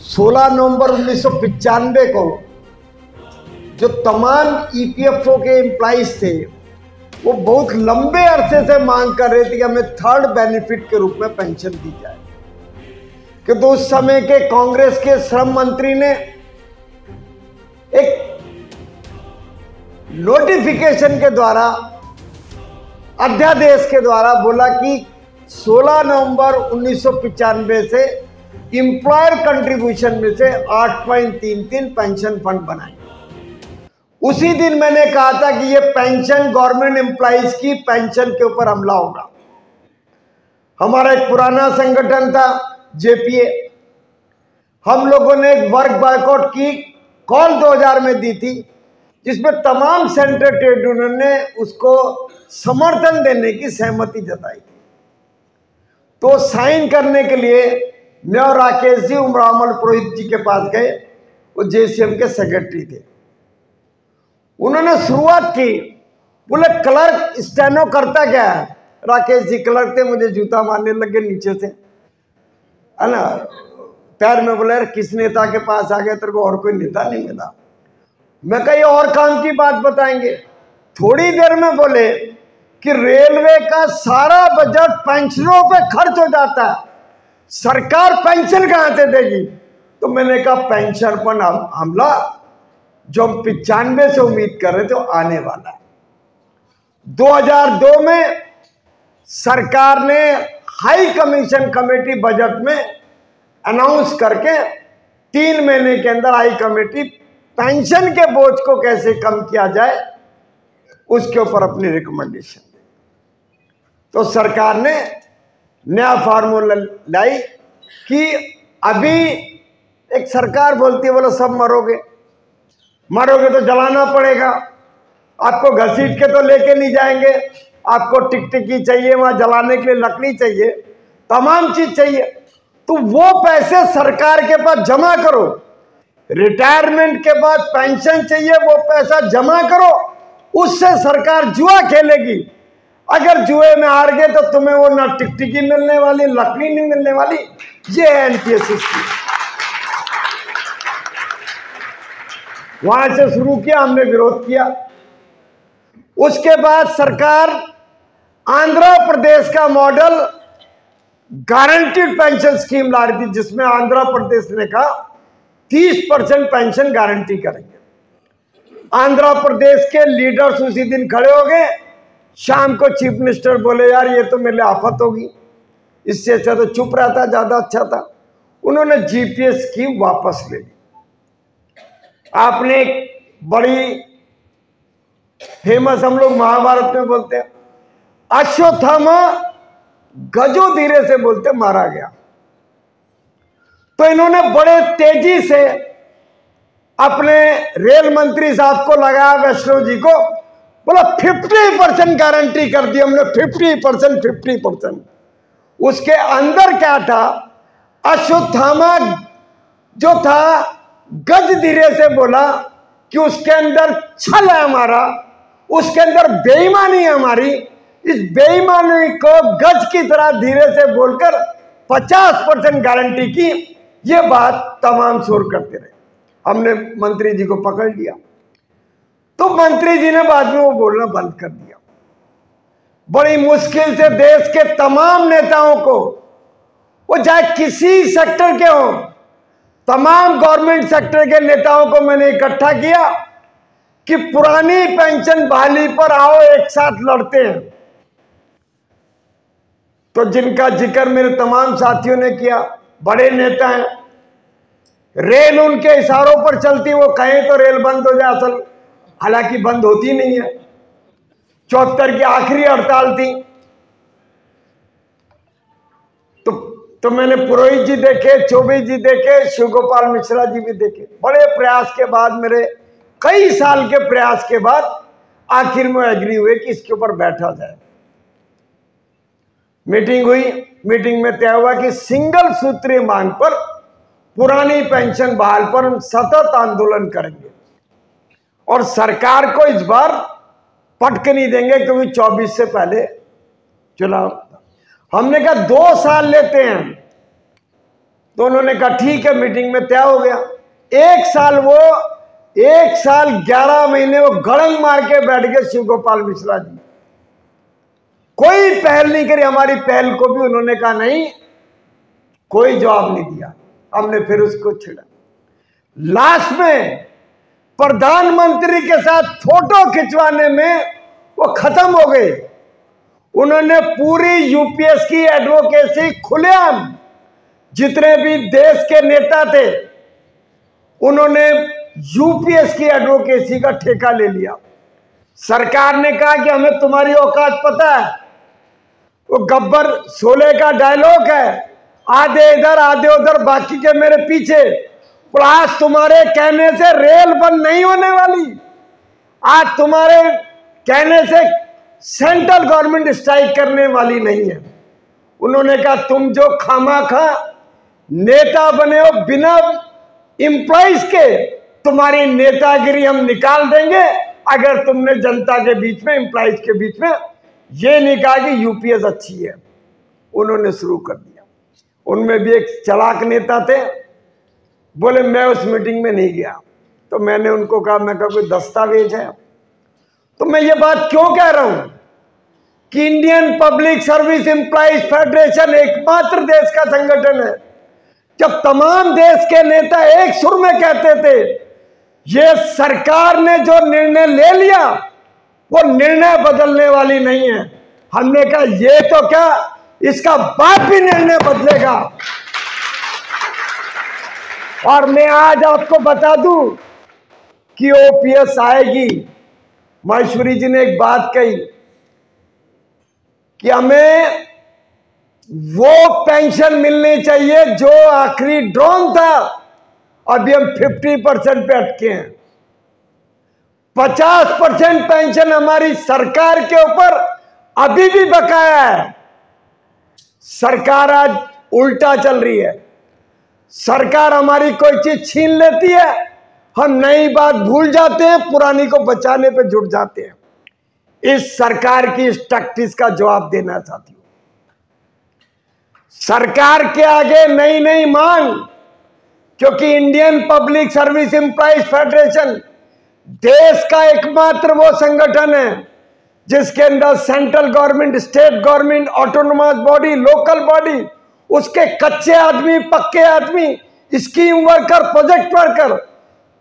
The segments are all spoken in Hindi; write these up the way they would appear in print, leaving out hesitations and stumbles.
16 नवंबर 1995 को जो तमाम ईपीएफओ के एम्प्लॉइज थे वो बहुत लंबे अरसे से मांग कर रहे थे कि हमें थर्ड बेनिफिट के रूप में पेंशन दी जाए, कि तो उस समय के कांग्रेस के श्रम मंत्री ने एक नोटिफिकेशन के द्वारा, अध्यादेश के द्वारा बोला कि 16 नवंबर 1995 से एम्प्लॉयर कंट्रीब्यूशन में से 8.33 पेंशन फंड बनाए। उसी दिन मैंने कहा था कि ये पेंशन गवर्नमेंट एम्प्लॉइज की पेंशन के ऊपर हमला होगा। हमारा एक पुराना संगठन था जेपीए, हम लोगों ने एक वर्क बॉयकॉट की कॉल 2000 में दी थी, जिसमें तमाम सेंट्रल ट्रेड यूनियन ने उसको समर्थन देने की सहमति जताई थी। तो साइन करने के लिए मैं और राकेश जी उमरामल पुरोहित जी के पास गए, वो जेसीएम के सेक्रेटरी थे। उन्होंने शुरुआत की, बोले क्लर्क स्टेनो करता क्या है? राकेश जी क्लर्क थे, मुझे जूता मारने लगे नीचे से, है ना, पैर में। बोले यार किस नेता के पास आ गया, तेरे को और कोई नेता नहीं मिला? मैं कही और काम की बात बताएंगे। थोड़ी देर में बोले कि रेलवे का सारा बजट पेंशनों पे खर्च हो जाता है, सरकार पेंशन कहां से देगी? तो मैंने कहा पेंशन पर हमला जो हम 95 से उम्मीद कर रहे थे आने वाला है। 2002 में सरकार ने हाई कमीशन कमेटी बजट में अनाउंस करके 3 महीने के अंदर हाई कमेटी पेंशन के बोझ को कैसे कम किया जाए उसके ऊपर अपनी रिकमेंडेशन दी। तो सरकार ने नया फार्मूला लाई कि अभी एक सरकार बोलती है, बोलो सब मरोगे तो जलाना पड़ेगा, आपको घसीट के तो लेके नहीं जाएंगे, आपको टिकटिकी चाहिए, वहां जलाने के लिए लकड़ी चाहिए, तमाम चीज चाहिए, तो वो पैसे सरकार के पास जमा करो। रिटायरमेंट के बाद पेंशन चाहिए, वो पैसा जमा करो, उससे सरकार जुआ खेलेगी। अगर जुए में हार गए तो तुम्हें वो ना टिकटिकी मिलने वाली, लकड़ी नहीं मिलने वाली। ये है एनपीएस स्कीम। वहां से शुरू किया, हमने विरोध किया। उसके बाद सरकार आंध्र प्रदेश का मॉडल गारंटीड पेंशन स्कीम ला रही थी, जिसमें आंध्र प्रदेश ने कहा 30% पेंशन गारंटी करेंगे। आंध्र प्रदेश के लीडर्स उसी दिन खड़े हो गए। शाम को चीफ मिनिस्टर बोले यार ये तो मेरे लिए आफत होगी, इससे अच्छा तो चुप रहता ज्यादा अच्छा था। उन्होंने जीपीएस स्कीम वापस ले ली। आपने एक बड़ी फेमस, हम लोग महाभारत में बोलते हैं, अश्वत्थामा गजो धीरे से बोलते मारा गया। तो इन्होंने बड़े तेजी से अपने रेल मंत्री साहब को लगाया, वैष्णव जी को, बोला 50% गारंटी कर दी हमने, 50%। उसके अंदर क्या था? अश्वत्थामा जो था गज धीरे से बोला कि उसके अंदर छल है हमारा, उसके अंदर बेईमानी है हमारी। इस बेईमानी को गज की तरह धीरे से बोलकर 50% गारंटी की। ये बात तमाम शोर करते रहे। हमने मंत्री जी को पकड़ लिया, तो मंत्री जी ने बाद में वो बोलना बंद कर दिया। बड़ी मुश्किल से देश के तमाम नेताओं को, वो चाहे किसी सेक्टर के हो, तमाम गवर्नमेंट सेक्टर के नेताओं को मैंने इकट्ठा किया कि पुरानी पेंशन बहाली पर आओ एक साथ लड़ते हैं। तो जिनका जिक्र मेरे तमाम साथियों ने किया, बड़े नेता हैं, रेल उनके इशारों पर चलती, वो कहें तो रेल बंद हो जाए, असल हालांकि बंद होती नहीं है। 74 की आखिरी हड़ताल थी, तो मैंने पुरोहित जी देखे, चौबे जी देखे, शिव गोपाल मिश्रा जी भी देखे। बड़े प्रयास के बाद, मेरे कई साल के प्रयास के बाद आखिर में एग्री हुए कि इसके ऊपर बैठा जाए। मीटिंग हुई, मीटिंग में तय हुआ कि सिंगल सूत्रीय मांग पर पुरानी पेंशन बहाल पर हम सतत आंदोलन करेंगे और सरकार को इस बार पटक नहीं देंगे, क्योंकि 24 से पहले चुनाव। हमने कहा 2 साल लेते हैं, तो उन्होंने कहा ठीक है, मीटिंग में तय हो गया। 1 साल 11 महीने वो गड़ंग मार के बैठ गए शिव गोपाल मिश्रा जी, कोई पहल नहीं करी। हमारी पहल को भी उन्होंने कहा नहीं, कोई जवाब नहीं दिया। हमने फिर उसको छिड़ा। लास्ट में प्रधानमंत्री के साथ फोटो खिंचवाने में वो खत्म हो गए। उन्होंने पूरी यूपीएस की एडवोकेसी खुलेआम, जितने भी देश के नेता थे उन्होंने यूपीएस की एडवोकेसी का ठेका ले लिया। सरकार ने कहा कि हमें तुम्हारी औकात पता है। वो गब्बर शोले का डायलॉग है, आधे इधर आधे उधर, बाकी के मेरे पीछे। और आज तुम्हारे कहने से रेल बंद नहीं होने वाली, आज तुम्हारे कहने से सेंट्रल गवर्नमेंट स्ट्राइक करने वाली नहीं है। उन्होंने कहा तुम जो खामाखा नेता बने हो बिना एम्प्लॉइज के, तुम्हारी नेतागिरी हम निकाल देंगे अगर तुमने जनता के बीच में, एम्प्लॉइज के बीच में ये नहीं कहा कि यूपीएस अच्छी है। उन्होंने शुरू कर दिया। उनमें भी एक चालाक नेता थे, बोले मैं उस मीटिंग में नहीं गया। तो मैंने उनको कहा, मैं कहा कोई दस्तावेज है? तो मैं ये बात क्यों कह रहा हूं कि Indian public service employees federation एकमात्र देश का संगठन है जब तमाम देश के नेता एक सुर में कहते थे ये सरकार ने जो निर्णय ले लिया वो निर्णय बदलने वाली नहीं है। हमने कहा ये तो क्या, इसका बाप भी निर्णय बदलेगा। और मैं आज आपको बता दूं कि ओपीएस आएगी। महेश्वरी जी ने एक बात कही कि हमें वो पेंशन मिलनी चाहिए जो आखिरी ड्रॉन था। अभी हम 50% पे अटके हैं। 50% पेंशन हमारी सरकार के ऊपर अभी भी बकाया है। सरकार आज उल्टा चल रही है। सरकार हमारी कोई चीज छीन लेती है, हम नई बात भूल जाते हैं, पुरानी को बचाने पे जुट जाते हैं। इस सरकार की इस टैक्टिस का जवाब देना चाहती हूं। सरकार के आगे नई नई मांग, क्योंकि Indian public service employees federation देश का एकमात्र वो संगठन है जिसके अंदर central government, state government, autonomous body, local body, उसके कच्चे आदमी, पक्के आदमी, स्कीम वर्कर, प्रोजेक्ट वर्कर,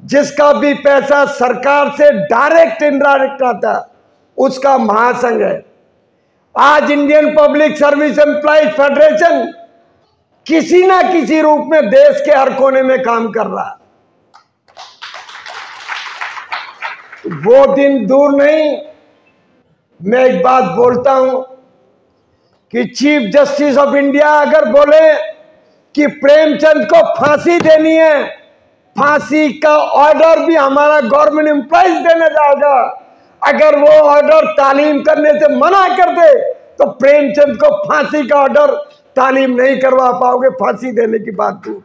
जिसका भी पैसा सरकार से डायरेक्ट इनडायरेक्ट आता है, उसका महासंघ है। आज Indian public service employees federation किसी ना किसी रूप में देश के हर कोने में काम कर रहा है। वो दिन दूर नहीं, मैं एक बात बोलता हूं कि चीफ जस्टिस ऑफ इंडिया अगर बोले कि प्रेमचंद को फांसी देनी है, फांसी का ऑर्डर भी हमारा गवर्नमेंट एम्प्लॉइज देने जाएगा। अगर वो ऑर्डर तालीम करने से मना कर दे तो प्रेमचंद को फांसी का ऑर्डर तालीम नहीं करवा पाओगे, फांसी देने की बात दूर।